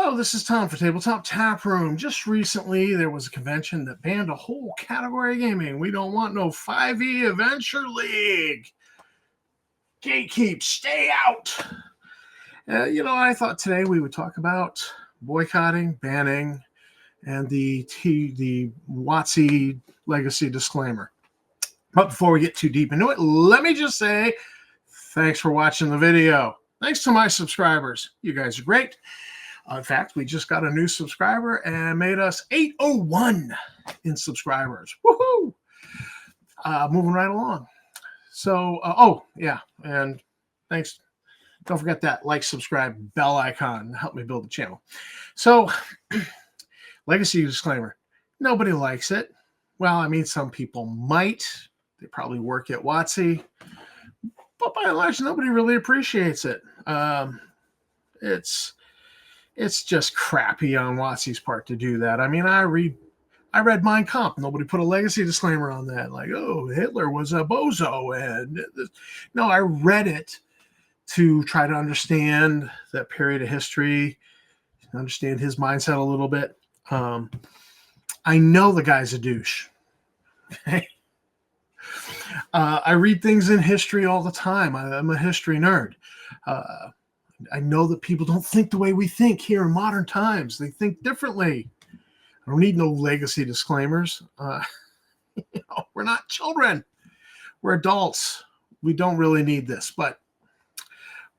Hello, this is Tom for Tabletop Tap Room. Just recently, there was a convention that banned a whole category of gaming. We don't want no 5e Adventure League. Gatekeep, stay out. I thought today we would talk about boycotting, banning, and the WotC legacy disclaimer. But before we get too deep into it, let me just say thanks for watching the video. Thanks to my subscribers. You guys are great. In fact, we just got a new subscriber and made us 801 in subscribers. Woohoo! Moving right along. So, and thanks. Don't forget that like, subscribe, bell icon. Help me build the channel. So, legacy disclaimer. Nobody likes it. Well, I mean, some people might. They probably work at WotC. But by and large, nobody really appreciates it. It's just crappy on WotC's part to do that. I mean, I read Mein Kampf. Nobody put a legacy disclaimer on that. Like, oh, Hitler was a bozo. And no, I read it to try to understand that period of history, understand his mindset a little bit. I know the guy's a douche. Okay? I read things in history all the time. I'm a history nerd. I know that people don't think the way we think here in modern times. They think differently. I don't need no legacy disclaimers. We're not children. We're adults. We don't really need this, but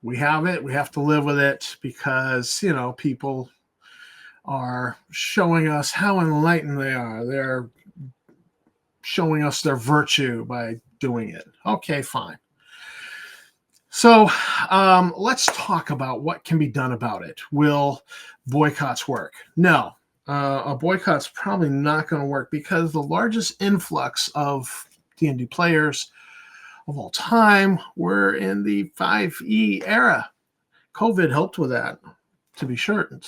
we have it. We have to live with it because, people are showing us how enlightened they are. They're showing us their virtue by doing it. Okay, fine. So let's talk about what can be done about it. Will boycotts work? No, a boycott's probably not going to work because the largest influx of D&D players of all time were in the 5e era. COVID helped with that, to be certain.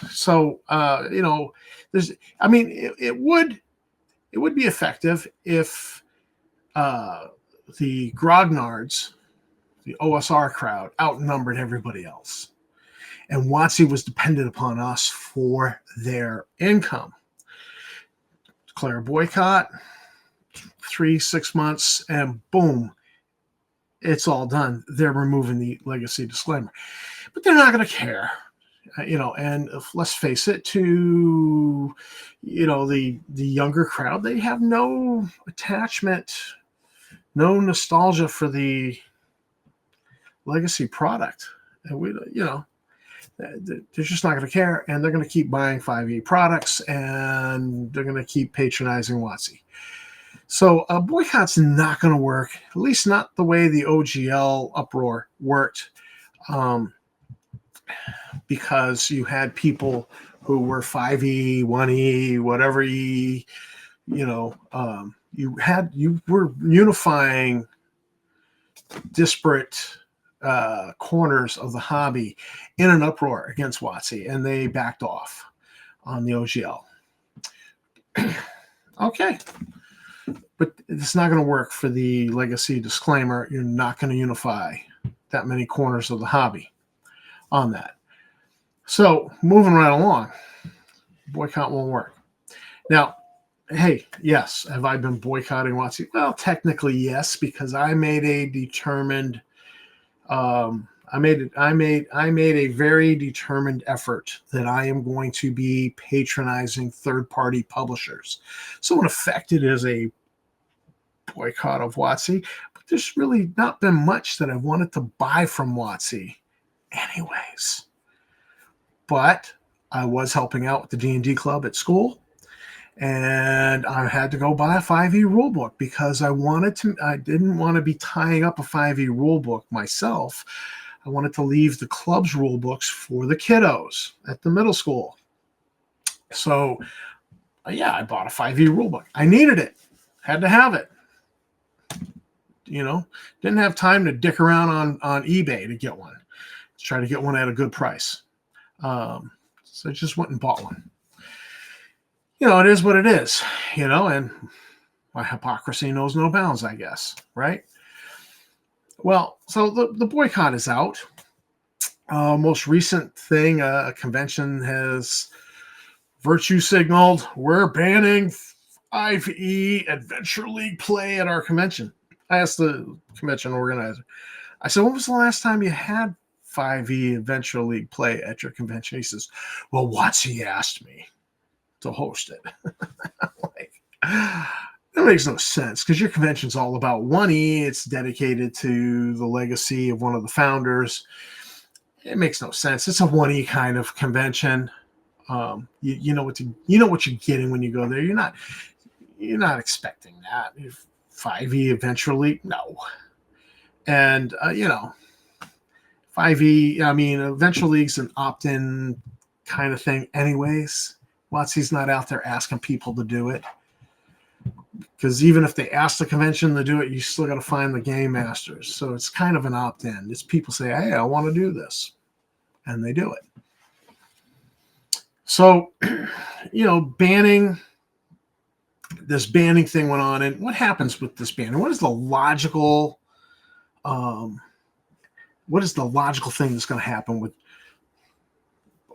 So it would be effective if the grognards, the OSR crowd, outnumbered everybody else. And WotC was dependent upon us for their income. Declare a boycott, 3-6 months, and boom, it's all done. They're removing the legacy disclaimer. But they're not going to care. And let's face it, to, the younger crowd, they have no attachment, no nostalgia for the legacy product. And they're just not going to care, and they're going to keep buying 5e products, and they're going to keep patronizing WotC. So a boycott's not going to work, at least not the way the OGL uproar worked, because you had people who were 5e, 1e, whatever E, you were unifying disparate corners of the hobby in an uproar against WotC, and they backed off on the OGL. Okay, but it's not going to work for the legacy disclaimer. You're not going to unify that many corners of the hobby on that. So moving right along, boycott won't work. Now, hey, yes, have I been boycotting WotC? Well, technically yes, because I made a determined, I made a very determined effort that I am going to be patronizing third-party publishers. So in effect, it is a boycott of WotC, but there's really not been much that I've wanted to buy from WotC anyways. But I was helping out with the D&D club at school, and I had to go buy a 5e rulebook because I didn't want to be tying up a 5e rulebook myself. I wanted to leave the club's rulebooks for the kiddos at the middle school. So, I bought a 5e rulebook. I needed it. Had to have it. Didn't have time to dick around on eBay to get one. Let's try to get one at a good price. So I just went and bought one. It is what it is, and my hypocrisy knows no bounds, I guess, right? Well, so the boycott is out. Most recent thing, a convention has virtue signaled we're banning 5e Adventure League play at our convention. I asked the convention organizer, I said, when was the last time you had 5e Adventure League play at your convention? He says, well, WotC asked me to host it. Like, that makes no sense because your convention's all about 1E. It's dedicated to the legacy of one of the founders. It makes no sense. It's a 1E kind of convention. You know what you're getting when you go there. You're not expecting that. 5e eventually, no. And 5e. I mean, Eventual League's an opt-in kind of thing, anyways. WotC's not out there asking people to do it. Because even if they ask the convention to do it, you still got to find the game masters. So it's kind of an opt-in. It's people say, hey, I want to do this. And they do it. So, banning thing went on. And what happens with this banning? What is the logical thing that's going to happen with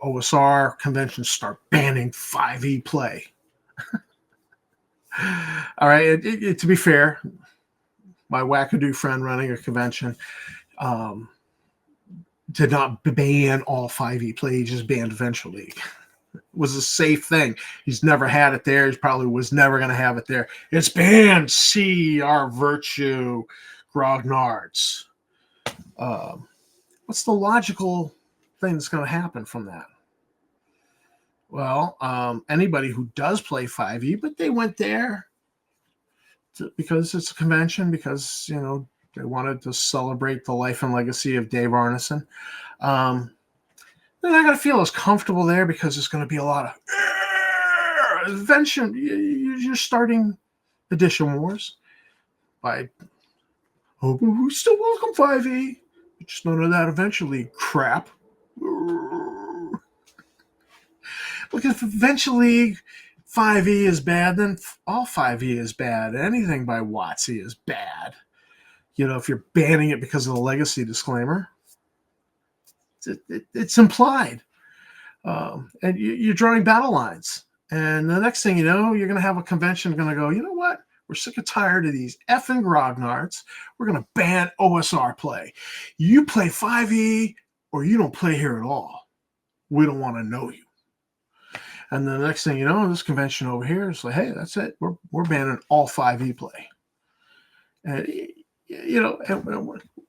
OSR conventions start banning 5e play? All right. To be fair, my wackadoo friend running a convention did not ban all 5e play. He just banned Adventure League. It was a safe thing. He's never had it there. He probably was never going to have it there. It's banned. See our virtue, grognards. What's the logical thing that's going to happen from that? Well, anybody who does play 5e, but they went there because it's a convention, because, they wanted to celebrate the life and legacy of Dave Arneson. They're not going to feel as comfortable there because there's going to be a lot of invention. You're starting edition wars by, we still welcome 5e. Just none of that eventually crap. Look, if eventually 5e is bad, then all 5e is bad. Anything by WotC is bad. If you're banning it because of the legacy disclaimer, it's implied. And you're drawing battle lines. And the next thing you know, you're going to have a convention going to go, you know what? We're sick and tired of these effing grognards. We're going to ban OSR play. You play 5e or you don't play here at all. We don't want to know you. And the next thing you know, this convention over here is like, hey, that's it. We're banning all 5e play. And,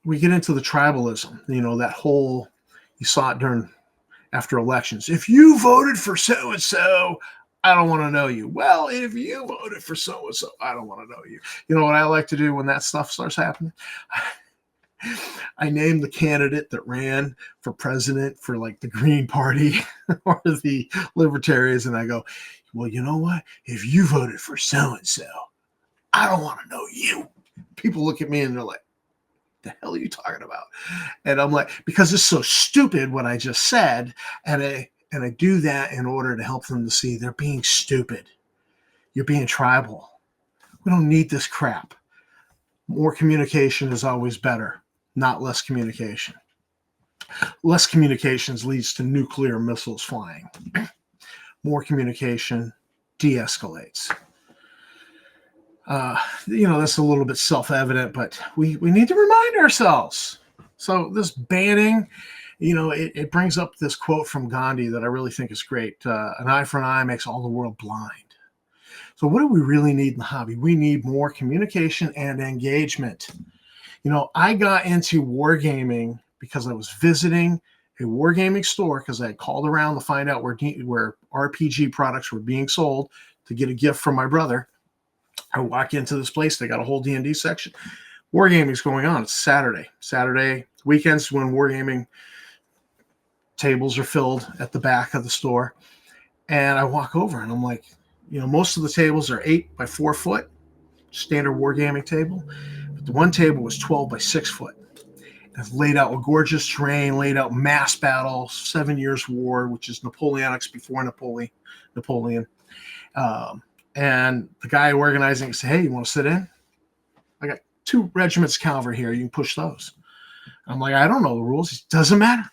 we get into the tribalism, that whole, you saw it after elections. If you voted for so-and-so, I don't want to know you. Well, if you voted for so-and-so, I don't want to know you. You know what I like to do when that stuff starts happening? I name the candidate that ran for president for like the Green Party or the Libertarians, and I go, well, you know what? If you voted for so-and-so, I don't want to know you. People look at me and they're like, the hell are you talking about? And I'm like, because it's so stupid what I just said, and I do that in order to help them to see they're being stupid. You're being tribal. We don't need this crap. More communication is always better, not less communication. Less communications leads to nuclear missiles flying. More communication de-escalates. That's a little bit self-evident, but we need to remind ourselves. So this banning, it brings up this quote from Gandhi that I really think is great. An eye for an eye makes all the world blind. So what do we really need in the hobby? We need more communication and engagement. I got into wargaming because I was visiting a wargaming store because I had called around to find out where RPG products were being sold to get a gift from my brother. I walk into this place. They got a whole D&D section. Wargaming's going on. It's Saturday. Weekends when wargaming tables are filled at the back of the store. And I walk over and I'm like, most of the tables are 8 by 4 foot, standard wargaming table. But the one table was 12 by 6 foot. It's laid out with gorgeous terrain, laid out mass battle, 7 Years' War, which is Napoleonics before Napoleon. And the guy organizing said, hey, you want to sit in? I got 2 regiments cavalry here. You can push those. I'm like, I don't know the rules. It doesn't matter.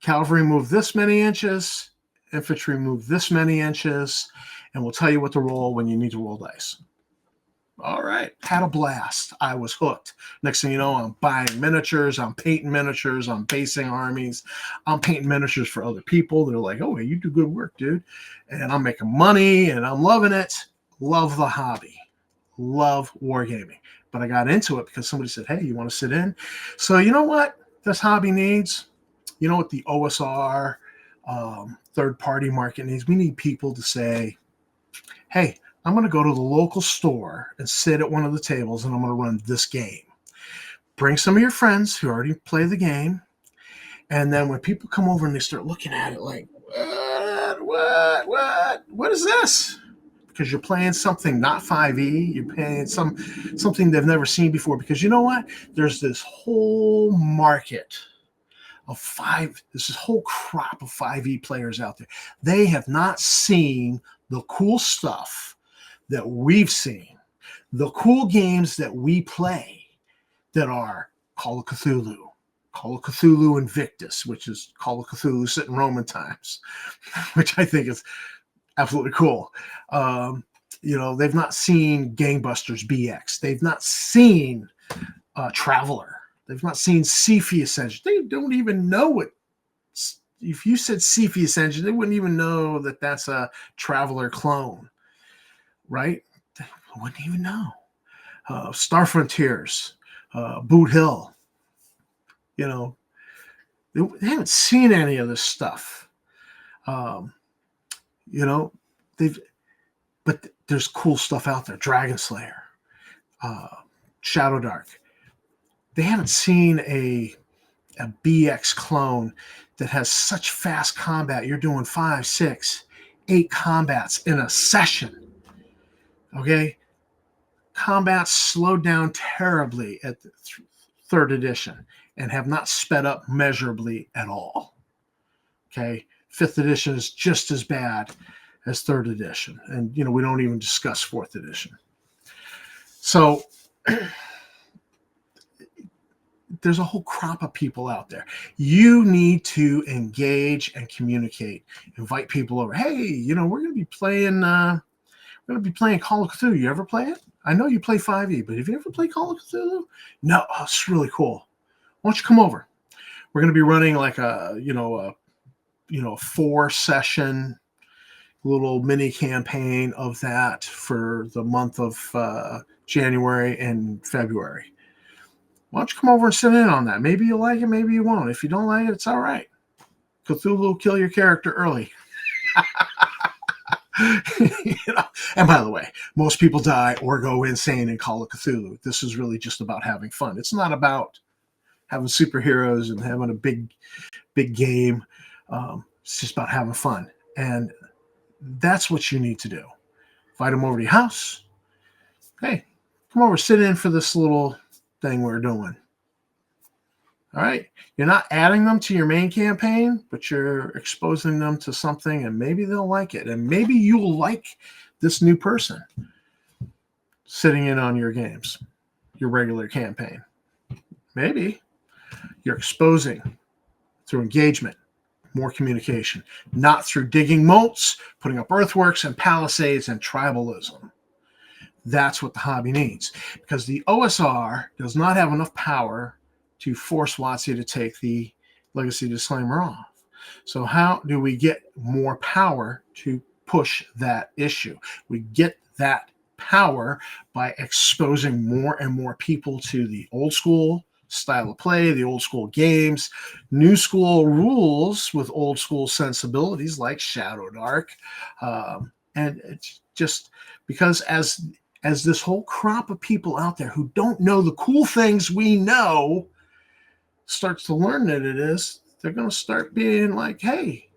Cavalry move this many inches, infantry move this many inches, and we'll tell you what to roll when you need to roll dice. All right, had a blast. I was hooked. Next thing you know, I'm buying miniatures, I'm painting miniatures, I'm basing armies, I'm painting miniatures for other people. They're like, oh, you do good work, dude. And I'm making money and I'm loving it. Love the hobby. Love wargaming. But I got into it because somebody said, hey, you want to sit in? So you know what this hobby needs? You know what the OSR third-party market needs? We need people to say, hey, I'm going to go to the local store and sit at one of the tables and I'm going to run this game. Bring some of your friends who already play the game. And then when people come over and they start looking at it like, what is this? Because you're playing something not 5e, you're playing something they've never seen before. Because you know what? There's this whole market of this whole crop of 5e players out there. They have not seen the cool stuff that we've seen, the cool games that we play that are Call of Cthulhu Invictus, which is Call of Cthulhu set in Roman times, which I think is absolutely cool. They've not seen Gangbusters BX. They've not seen Traveler. They've not seen Cepheus Engine. They don't even know what. If you said Cepheus Engine, they wouldn't even know that that's a Traveler clone, right? They wouldn't even know. Star Frontiers, Boot Hill. They haven't seen any of this stuff. But there's cool stuff out there. Dragon Slayer, Shadow Dark. They haven't seen a BX clone that has such fast combat. You're doing 5, 6, 8 combats in a session. Okay? Combats slowed down terribly at the third edition and have not sped up measurably at all. Okay? 5th edition is just as bad as 3rd edition. And, we don't even discuss 4th edition. So there's a whole crop of people out there. You need to engage and communicate. Invite people over. Hey, we're going to be playing Call of Cthulhu. You ever play it? I know you play 5e, but have you ever played Call of Cthulhu? No, it's really cool. Why don't you come over? We're going to be running like a 4-session little mini campaign of that for the month of January and February. Why don't you come over and sit in on that? Maybe you'll like it, maybe you won't. If you don't like it, it's all right. Cthulhu will kill your character early. And by the way, most people die or go insane in Call of Cthulhu. This is really just about having fun. It's not about having superheroes and having a big game. It's just about having fun. And that's what you need to do. Invite them over to your house. Hey, come over, sit in for this little thing we're doing. All right. You're not adding them to your main campaign, but you're exposing them to something, and maybe they'll like it. And maybe you'll like this new person sitting in on your games, your regular campaign. Maybe you're exposing through engagement, more communication, not through digging moats, putting up earthworks and palisades and tribalism. That's what the hobby needs, because the OSR does not have enough power to force WotC to take the legacy disclaimer off. So how do we get more power to push that issue? We get that power by exposing more and more people to the old school style of play, the old school games, new school rules with old school sensibilities like Shadow Dark. And it's just because as this whole crop of people out there who don't know the cool things we know starts to learn that they're going to start being like, hey,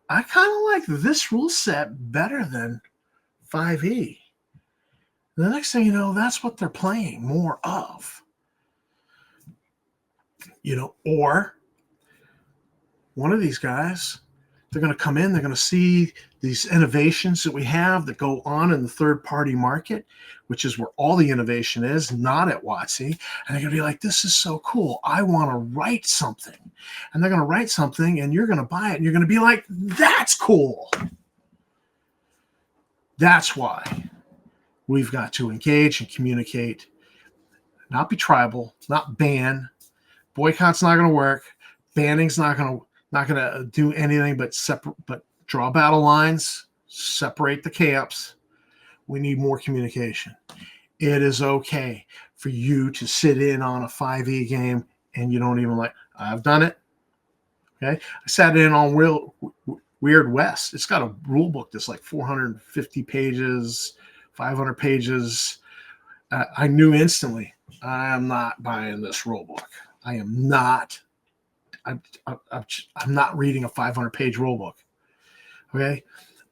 I kind of like this rule set better than 5e. The next thing you know, that's what they're playing more of. Or one of these guys They're going to come in. They're going to see these innovations that we have that go on in the third-party market, which is where all the innovation is, not at WotC. And they're going to be like, this is so cool. I want to write something. And they're going to write something, and you're going to buy it, and you're going to be like, that's cool. That's why we've got to engage and communicate, not be tribal, not ban. Boycott's not going to work. Banning's not going to do anything but draw battle lines, separate the camps. We need more communication. It is okay for you to sit in on a 5e game and you don't even like. I've done it. Okay, I sat in on Weird West. It's got a rule book that's like 450 pages, 500 pages. I knew instantly, I am not buying this rule book. I am not. I'm not reading a 500-page rule book. Okay,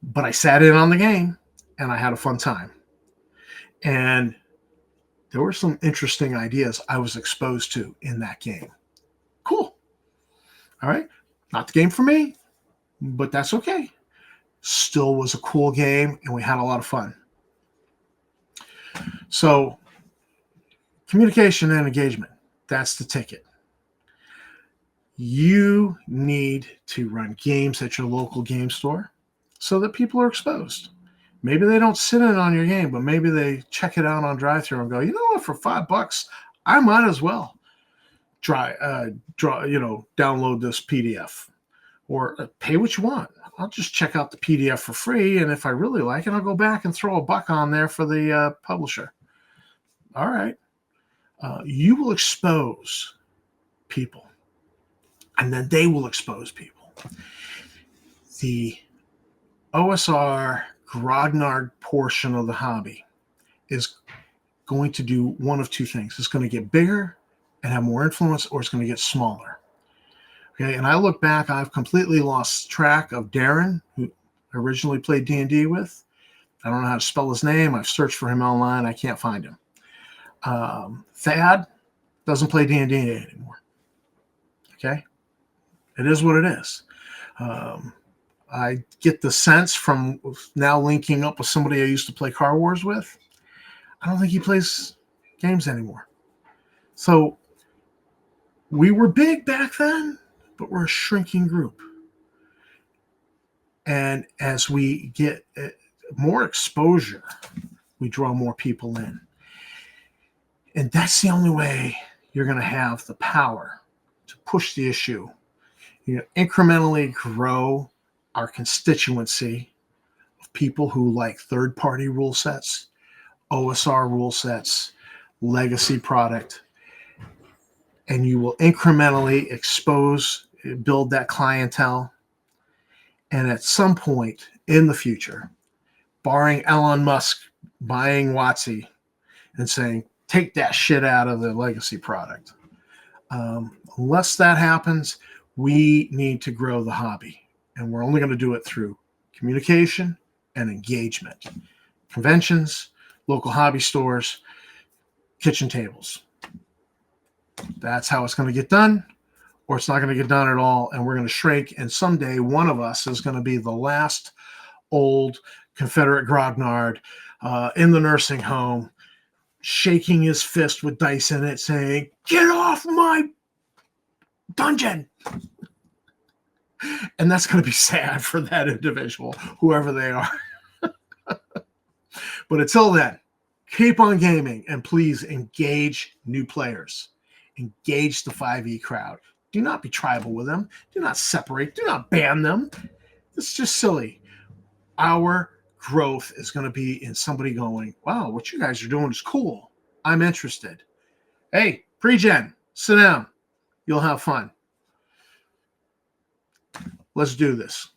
but I sat in on the game and I had a fun time. And there were some interesting ideas I was exposed to in that game. Cool. All right, not the game for me, but that's okay. Still was a cool game, and we had a lot of fun. So communication and engagement, that's the ticket. You need to run games at your local game store so that people are exposed. Maybe they don't sit in on your game, but maybe they check it out on drive-thru and go, you know what, for $5, I might as well download this PDF or pay what you want. I'll just check out the PDF for free, and if I really like it, I'll go back and throw $1 on there for the publisher. All right. You will expose people, and then they will expose people. The OSR grognard portion of the hobby is going to do one of two things. It's going to get bigger and have more influence, or it's going to get smaller. Okay, and I look back, I've completely lost track of Darren, who I originally played D&D with. I don't know how to spell his name. I've searched for him online. I can't find him. Thad doesn't play D&D anymore. Okay, it is what it is. I get the sense from now linking up with somebody I used to play Car Wars with, I don't think he plays games anymore. So we were big back then, but we're a shrinking group. And as we get more exposure, we draw more people in. And that's the only way you're going to have the power to push the issue. You know, incrementally grow our constituency of people who like third-party rule sets, OSR rule sets, legacy product, and you will incrementally build that clientele. And at some point in the future, barring Elon Musk buying WotC and saying, take that shit out of the legacy product. Unless that happens, we need to grow the hobby. And we're only going to do it through communication and engagement. Conventions, local hobby stores, kitchen tables. That's how it's going to get done, or it's not going to get done at all, and we're going to shrink, and someday one of us is going to be the last old Confederate grognard in the nursing home, shaking his fist with dice in it, saying, "Get off my dungeon!" And that's going to be sad for that individual, whoever they are. But until then, keep on gaming, and please engage new players. Engage the 5e crowd. Do not be tribal with them. Do not separate. Do not ban them. It's just silly. Our growth is going to be in somebody going, wow, what you guys are doing is cool. I'm interested. Hey, pre-gen, sit down. You'll have fun. Let's do this.